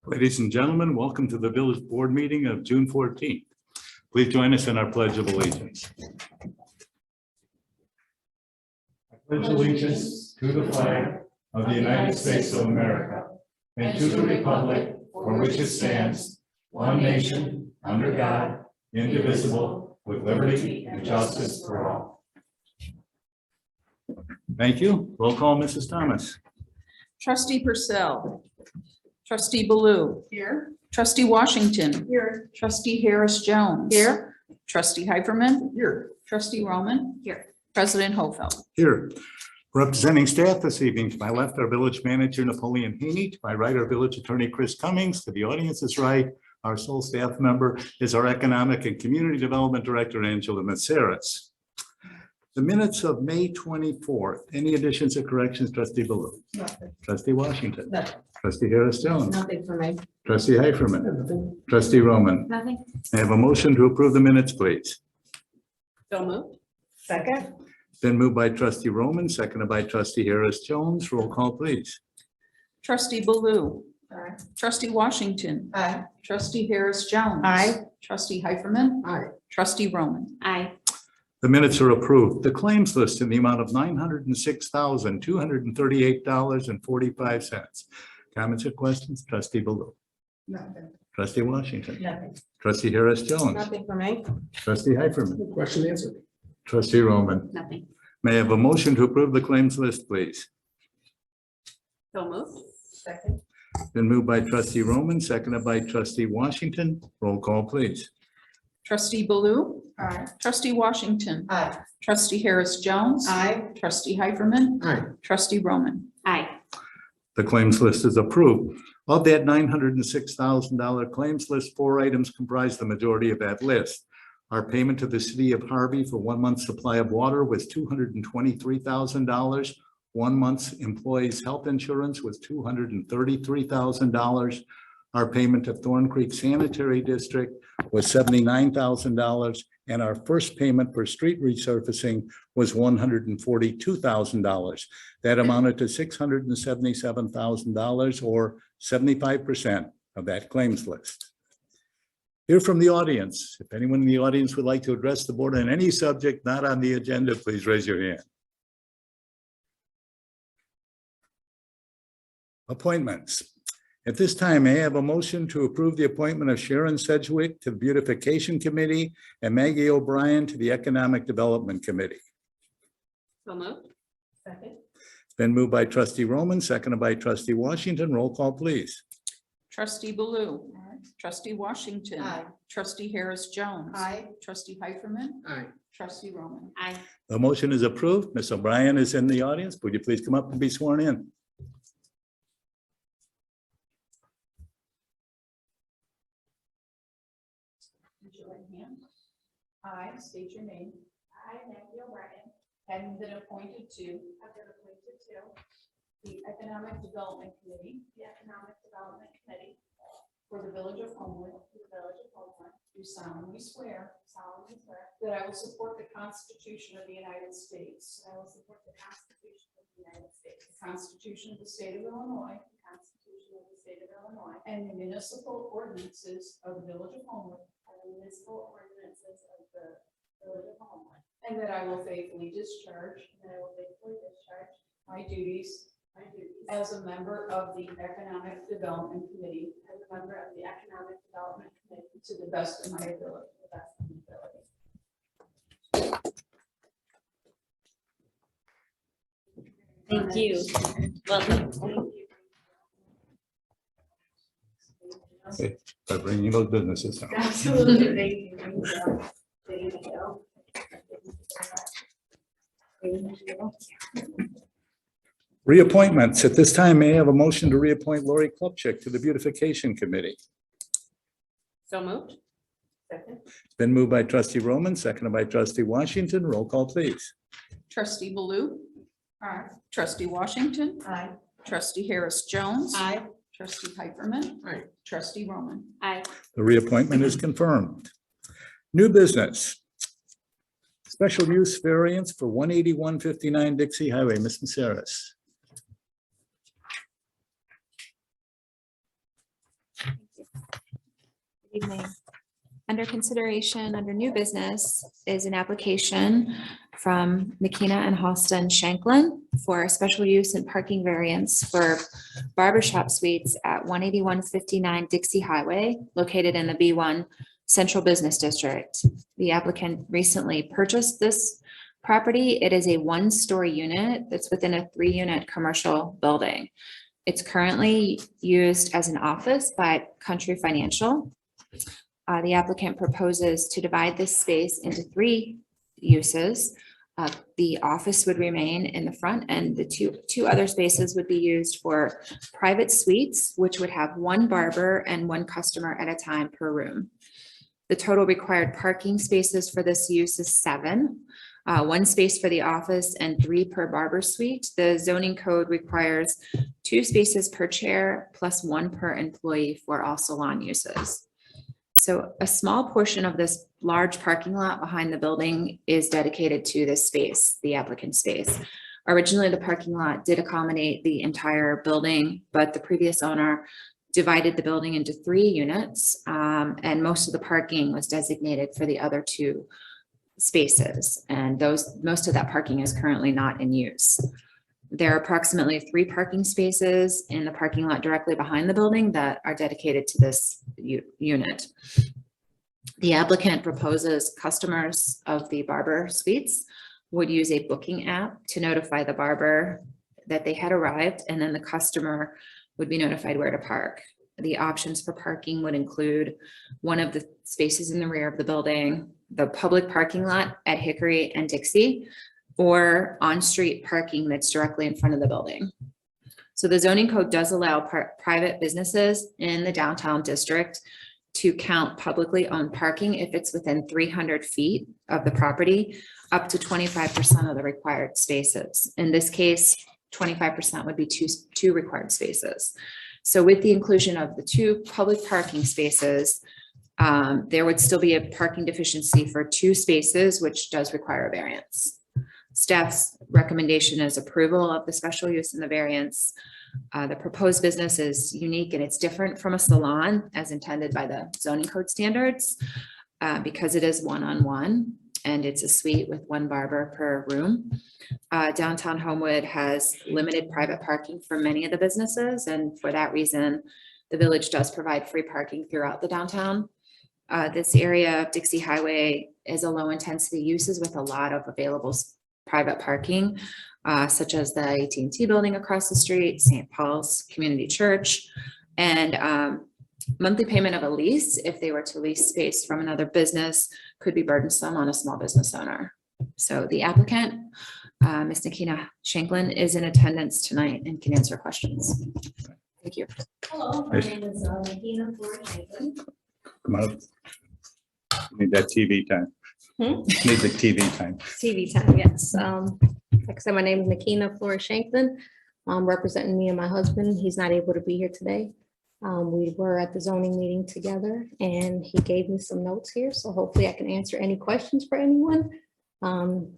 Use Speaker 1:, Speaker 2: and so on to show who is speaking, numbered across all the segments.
Speaker 1: Ladies and gentlemen, welcome to the Village Board meeting of June 14th. Please join us in our Pledge of Allegiance. I pledge allegiance to the flag of the United States of America and to the republic for which it stands, one nation, under God, indivisible, with liberty and justice for all. Thank you. Roll call, Mrs. Thomas.
Speaker 2: Trustee Purcell. Trustee Baloo.
Speaker 3: Here.
Speaker 2: Trustee Washington.
Speaker 3: Here.
Speaker 2: Trustee Harris Jones.
Speaker 3: Here.
Speaker 2: Trustee Heiferman.
Speaker 3: Here.
Speaker 2: Trustee Roman.
Speaker 3: Here.
Speaker 2: President Hofeld.
Speaker 1: Here. Representing staff this evening, to my left, our village manager, Napoleon Haney. To my right, our village attorney, Chris Cummings. To the audience's right, our sole staff member is our economic and community development director, Angela Maceras. The minutes of May 24th. Any additions or corrections, Trustee Baloo?
Speaker 3: Nothing.
Speaker 1: Trustee Washington?
Speaker 3: Nothing.
Speaker 1: Trustee Harris Jones?
Speaker 3: Nothing for me.
Speaker 1: Trustee Heiferman?
Speaker 3: Nothing.
Speaker 1: Trustee Roman?
Speaker 3: Nothing.
Speaker 1: I have a motion to approve the minutes, please.
Speaker 3: So moved. Second.
Speaker 1: Been moved by Trustee Roman, seconded by Trustee Harris Jones. Roll call, please.
Speaker 2: Trustee Baloo.
Speaker 3: Aye.
Speaker 2: Trustee Washington.
Speaker 3: Aye.
Speaker 2: Trustee Harris Jones.
Speaker 3: Aye.
Speaker 2: Trustee Heiferman.
Speaker 3: Aye.
Speaker 2: Trustee Roman.
Speaker 3: Aye.
Speaker 1: The minutes are approved. The claims list in the amount of $906,238.45. Comments or questions? Trustee Baloo.
Speaker 3: Nothing.
Speaker 1: Trustee Washington.
Speaker 3: Nothing.
Speaker 1: Trustee Harris Jones.
Speaker 3: Nothing for me.
Speaker 1: Trustee Heiferman.
Speaker 4: Question answered.
Speaker 1: Trustee Roman.
Speaker 3: Nothing.
Speaker 1: May I have a motion to approve the claims list, please?
Speaker 3: So moved. Second.
Speaker 1: Been moved by Trustee Roman, seconded by Trustee Washington. Roll call, please.
Speaker 2: Trustee Baloo.
Speaker 3: Aye.
Speaker 2: Trustee Washington.
Speaker 3: Aye.
Speaker 2: Trustee Harris Jones.
Speaker 3: Aye.
Speaker 2: Trustee Heiferman.
Speaker 4: Aye.
Speaker 2: Trustee Roman.
Speaker 3: Aye.
Speaker 1: The claims list is approved. Of that $906,000 claims list, 4 items comprise the majority of that list. Our payment to the city of Harvey for 1 month's supply of water was $223,000. 1 month's employees' health insurance was $233,000. Our payment to Thorn Creek Sanitary District was $79,000. And our first payment for street resurfacing was $142,000. That amounted to $677,000, or 75% of that claims list. Hear from the audience. If anyone in the audience would like to address the board on any subject not on the agenda, please raise your hand. Appointments. At this time, may I have a motion to approve the appointment of Sharon Sedgwick to the Beautification Committee and Maggie O'Brien to the Economic Development Committee?
Speaker 3: So moved. Second.
Speaker 1: It's been moved by Trustee Roman, seconded by Trustee Washington. Roll call, please.
Speaker 2: Trustee Baloo. Trustee Washington.
Speaker 3: Aye.
Speaker 2: Trustee Harris Jones.
Speaker 3: Aye.
Speaker 2: Trustee Heiferman.
Speaker 4: Aye.
Speaker 2: Trustee Roman.
Speaker 3: Aye.
Speaker 1: The motion is approved. Ms. O'Brien is in the audience. Would you please come up and be sworn in?
Speaker 2: Raise your right hand. I state your name.
Speaker 5: I, Maggie O'Brien,
Speaker 2: Having been appointed to
Speaker 5: have been appointed to
Speaker 2: the Economic Development Committee
Speaker 5: the Economic Development Committee
Speaker 2: for the Village of Homewood,
Speaker 5: for the Village of Homewood,
Speaker 2: do solemnly swear
Speaker 5: solemnly swear
Speaker 2: that I will support the Constitution of the United States,
Speaker 5: that I will support the Constitution of the United States,
Speaker 2: the Constitution of the State of Illinois,
Speaker 5: the Constitution of the State of Illinois,
Speaker 2: and the municipal ordinances of the Village of Homewood,
Speaker 5: and the municipal ordinances of the Village of Homewood,
Speaker 2: and that I will faithfully discharge
Speaker 5: and that I will faithfully discharge
Speaker 2: my duties
Speaker 5: my duties
Speaker 2: as a member of the Economic Development Committee
Speaker 5: as a member of the Economic Development Committee
Speaker 2: to the best of my ability.
Speaker 5: to the best of my ability.
Speaker 3: Thank you. Welcome.
Speaker 5: Thank you.
Speaker 1: Okay, by bringing those businesses down.
Speaker 5: Absolutely. Thank you. Thank you. Thank you. Thank you.
Speaker 1: Reappointments. At this time, may I have a motion to reappoint Lori Klubchik to the Beautification Committee?
Speaker 3: So moved.
Speaker 5: Second.
Speaker 1: It's been moved by Trustee Roman, seconded by Trustee Washington. Roll call, please.
Speaker 2: Trustee Baloo.
Speaker 5: Aye.
Speaker 2: Trustee Washington.
Speaker 5: Aye.
Speaker 2: Trustee Harris Jones.
Speaker 3: Aye.
Speaker 2: Trustee Heiferman.
Speaker 4: Aye.
Speaker 2: Trustee Roman.
Speaker 3: Aye.
Speaker 1: The reappointment is confirmed. New business. Special use variance for 18159 Dixie Highway. Ms. Maceras.
Speaker 4: Evening. Under consideration, under new business is an application from McKenna and Halston Shanklin for a special use and parking variance for barbershop suites at 18159 Dixie Highway, located in the B1 Central Business District. The applicant recently purchased this property. It is a one-story unit that's within a 3-unit commercial building. It's currently used as an office by Country Financial. The applicant proposes to divide this space into 3 uses. The office would remain in the front, and the two other spaces would be used for private suites, which would have 1 barber and 1 customer at a time per room. The total required parking spaces for this use is 7. 1 space for the office and 3 per barber suite. The zoning code requires 2 spaces per chair plus 1 per employee for all salon uses. So a small portion of this large parking lot behind the building is dedicated to this space, the applicant space. Originally, the parking lot did accommodate the entire building, but the previous owner divided the building into 3 units, and most of the parking was designated for the other 2 spaces. And most of that parking is currently not in use. There are approximately 3 parking spaces in the parking lot directly behind the building that are dedicated to this unit. The applicant proposes customers of the barber suites would use a booking app to notify the barber that they had arrived, and then the customer would be notified where to park. The options for parking would include one of the spaces in the rear of the building, the public parking lot at Hickory and Dixie, or on-street parking that's directly in front of the building. So the zoning code does allow private businesses in the downtown district to count publicly owned parking if it's within 300 feet of the property, up to 25% of the required spaces. In this case, 25% would be two required spaces. So with the inclusion of the 2 public parking spaces, there would still be a parking deficiency for 2 spaces, which does require a variance. Staff's recommendation is approval of the special use and the variance. The proposed business is unique and it's different from a salon as intended by the zoning code standards because it is one-on-one and it's a suite with 1 barber per room. Downtown Homewood has limited private parking for many of the businesses, and for that reason, the village does provide free parking throughout the downtown. This area of Dixie Highway is a low-intensity uses with a lot of available private parking, such as the AT&T building across the street, St. Paul's Community Church, and monthly payment of a lease, if they were to lease space from another business, could be burdensome on a small business owner. So the applicant, Ms. Nikina Shanklin, is in attendance tonight and can answer questions. Thank you.
Speaker 5: Hello, my name is Nikina Shanklin.
Speaker 1: Come on. Need that TV time. Need the TV time.
Speaker 5: TV time, yes. Like I said, my name is Nikina Shanklin. Representing me and my husband. He's not able to be here today. We were at the zoning meeting together and he gave me some notes here. So hopefully I can answer any questions for anyone.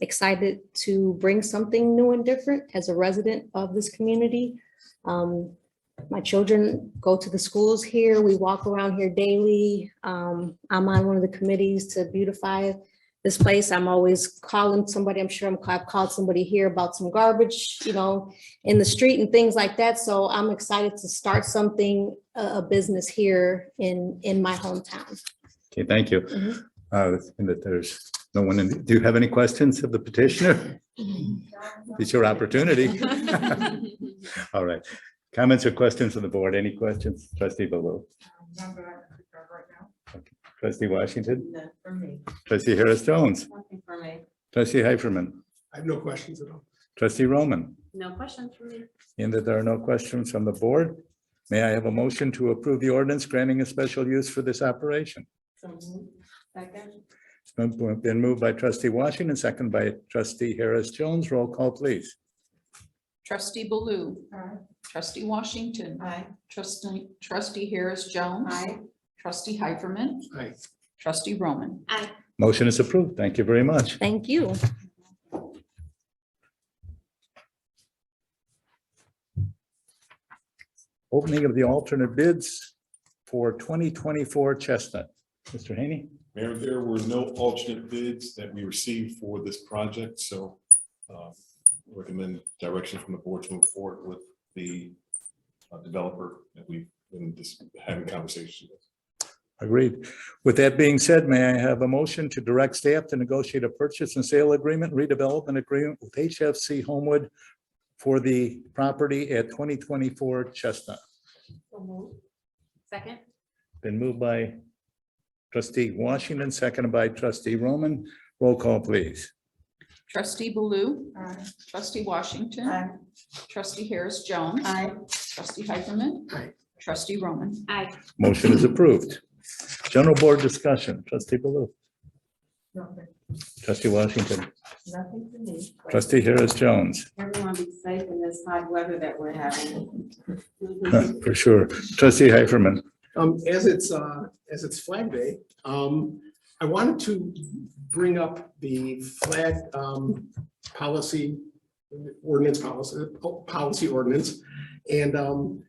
Speaker 5: Excited to bring something new and different as a resident of this community. My children go to the schools here. We walk around here daily. I'm on one of the committees to beautify this place. I'm always calling somebody. I'm sure I've called somebody here about some garbage, in the street and things like that. So I'm excited to start something, a business here in my hometown.
Speaker 1: Okay, thank you.
Speaker 5: Mhm.
Speaker 1: And that there's no one in, do you have any questions of the petitioner? It's your opportunity. All right. Comments or questions of the board? Any questions? Trustee Baloo. Okay. Trustee Washington.
Speaker 2: No, for me.
Speaker 1: Trustee Harris Jones.
Speaker 2: Nothing for me.
Speaker 1: Trustee Heiferman.
Speaker 6: I have no questions at all.
Speaker 1: Trustee Roman.
Speaker 3: No questions for me.
Speaker 1: In that there are no questions from the board, may I have a motion to approve the ordinance granting a special use for this operation?
Speaker 2: Second.
Speaker 1: It's been moved by trustee Washington, second by trustee Harris Jones. Roll call, please.
Speaker 7: Trustee Baloo.
Speaker 2: Aye.
Speaker 7: Trustee Washington.
Speaker 2: Aye.
Speaker 7: Trustee Harris Jones.
Speaker 2: Aye.
Speaker 7: Trustee Heiferman.
Speaker 6: Aye.
Speaker 7: Trustee Roman.
Speaker 1: Motion is approved. Thank you very much.
Speaker 5: Thank you.
Speaker 1: Opening of the alternate bids for 2024 Chestnut. Mr. Haney?
Speaker 6: Mayor, there were no alternate bids that we received for this project, so recommend direction from the board to move forward with the developer that we've been just having conversations with.
Speaker 1: Agreed. With that being said, may I have a motion to direct staff to negotiate a purchase and sale agreement, redevelopment agreement with HFC Homewood for the property at 2024 Chestnut?
Speaker 3: Second.
Speaker 1: Been moved by trustee Washington, seconded by trustee Roman. Roll call, please.
Speaker 7: Trustee Baloo. Trustee Washington. Trustee Harris Jones. Trustee Heiferman. Trustee Roman.
Speaker 3: Aye.
Speaker 1: Motion is approved. General board discussion, trustee Baloo, trustee Washington,
Speaker 2: Nothing for me.
Speaker 1: trustee Harris Jones,
Speaker 2: Everyone be safe in this hot weather that we're having.
Speaker 1: for sure. Trustee Heiferman.
Speaker 8: As it's Flag Day, I wanted to bring up the flag policy ordinance. And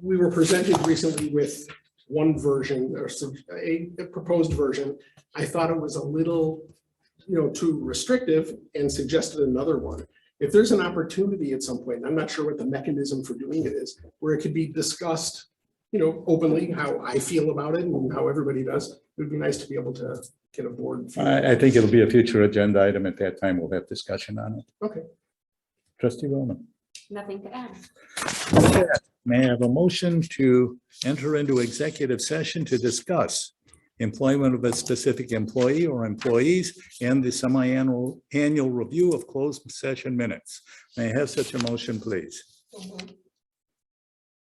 Speaker 8: we were presented recently with one version or a proposed version. I thought it was a little, too restrictive and suggested another one. If there's an opportunity at some point, and I'm not sure what the mechanism for doing it is, where it could be discussed, openly, how I feel about it and how everybody does, it would be nice to be able to get a board.
Speaker 1: I think it'll be a future agenda item. At that time, we'll have discussion on it.
Speaker 8: Okay.
Speaker 1: Trustee Roman.
Speaker 3: Nothing to add.
Speaker 1: May I have a motion to enter into executive session to discuss employment of a specific employee or employees and the annual review of closed session minutes? May I have such a motion, please?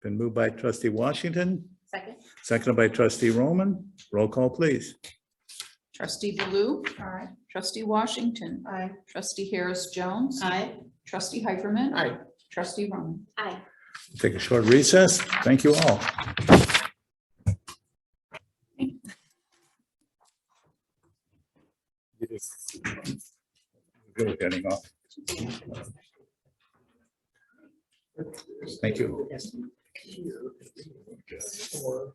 Speaker 1: Been moved by trustee Washington,
Speaker 3: Second.
Speaker 1: seconded by trustee Roman. Roll call, please.
Speaker 7: Trustee Baloo. Trustee Washington.
Speaker 2: Aye.
Speaker 7: Trustee Harris Jones.
Speaker 3: Aye.
Speaker 7: Trustee Heiferman.
Speaker 8: Aye.
Speaker 7: Trustee Roman.
Speaker 3: Aye.
Speaker 1: Take a short recess. Thank you all. Good, getting off. Thank you.
Speaker 8: Or-